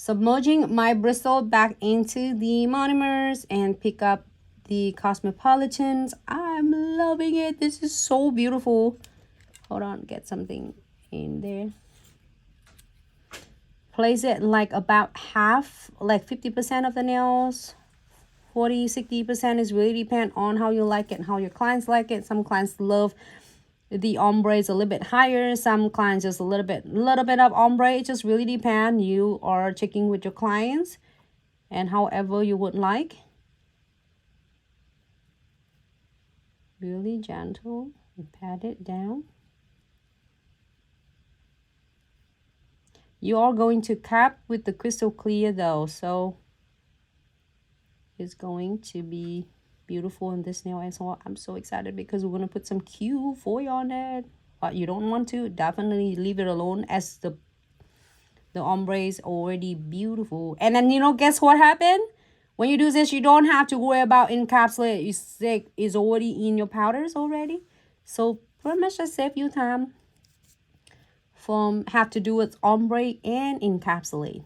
submerging my bristle back into the monomers and pick up the Cosmopolitans. I'm loving it. This is so beautiful. Hold on, get something in there. Place it like about half, like 50% of the nails. 40-60% is really depend on how you like it and how your clients like it. Some clients love the ombre is a little bit higher. Some clients just a little bit of ombre. It just really depends. You are checking with your clients and however you would like. Really gentle and pat it down. You are going to cap with the crystal clear though, so it's going to be beautiful in this nail. And so I'm so excited because we're going to put some Q foil on it. But you don't want to, definitely leave it alone as the ombre is already beautiful. And then, you know, guess what happened? When you do this, you don't have to worry about encapsulate. It's already in your powders already. So pretty much just save you time from have to do with ombre and encapsulate.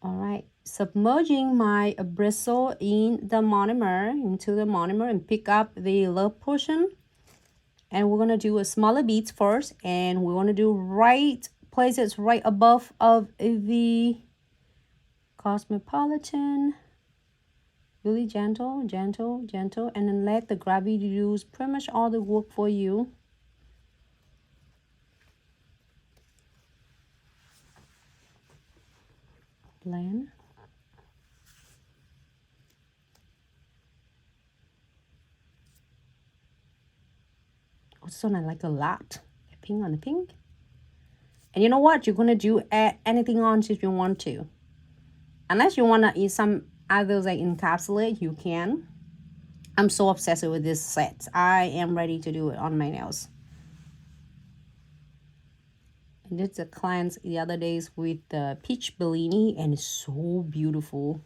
All right, submerging my bristle in the monomer, into the monomer, and pick up the love portion. And we're gonna do a smaller beads first, and we want to do right places right above of the Cosmopolitan. Really gentle, gentle, gentle, and then let the gravity do pretty much all the work for you. Blend. Also, I like a lot. Pink on the pink. And you know what? You're gonna do anything on if you want to. Unless you wanna use some others like encapsulate, you can. I'm so obsessed with this set. I am ready to do it on my nails. I did the clients the other days with the peach Bellini, and it's so beautiful.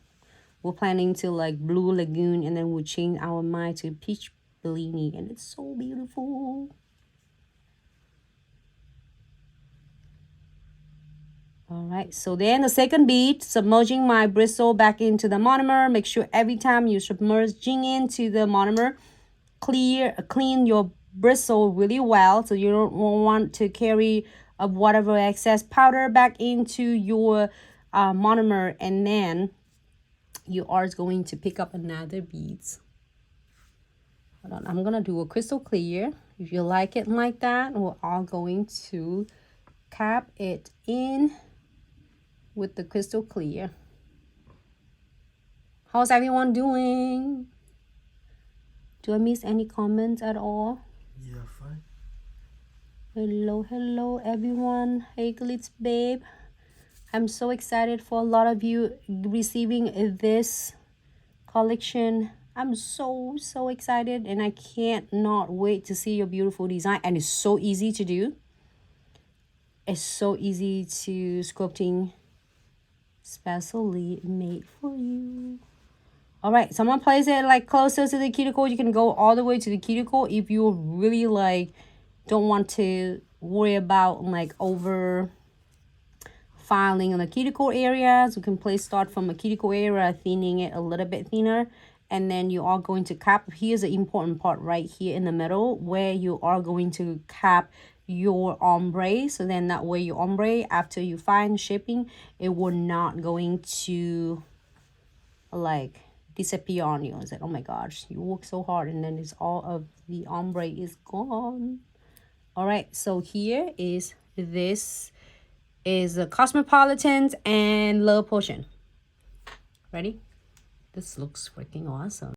We're planning to like Blue Lagoon, and then we'll change our mind to peach Bellini, and it's so beautiful. All right, so then the second bead, submerging my bristle back into the monomer. Make sure every time you submerging into the monomer, clean your bristle really well, so you don't want to carry up whatever excess powder back into your monomer, and then you are going to pick up another beads. Hold on, I'm gonna do a crystal clear. If you like it like that, we're all going to cap it in with the crystal clear. How's everyone doing? Do I miss any comments at all? Yeah, fine. Hello everyone. Hey Glitz babe. I'm so excited for a lot of you receiving this collection. I'm so excited, and I can't not wait to see your beautiful design. And it's so easy to do. It's so easy to sculpting, specially made for you. All right, so I'm gonna place it like closer to the cuticle. You can go all the way to the cuticle if you really like don't want to worry about like over filing in the cuticle areas. You can start from the cuticle area, thinning it a little bit thinner, and then you are going to cap. Here's the important part right here in the middle where you are going to cap your ombre. So then that way your ombre, after you find shaping, it will not going to like disappear on you. It's like, oh my gosh, you work so hard, and then it's all of the ombre is gone. All right, so here is this is the Cosmopolitans and Love Potion. Ready? This looks freaking awesome.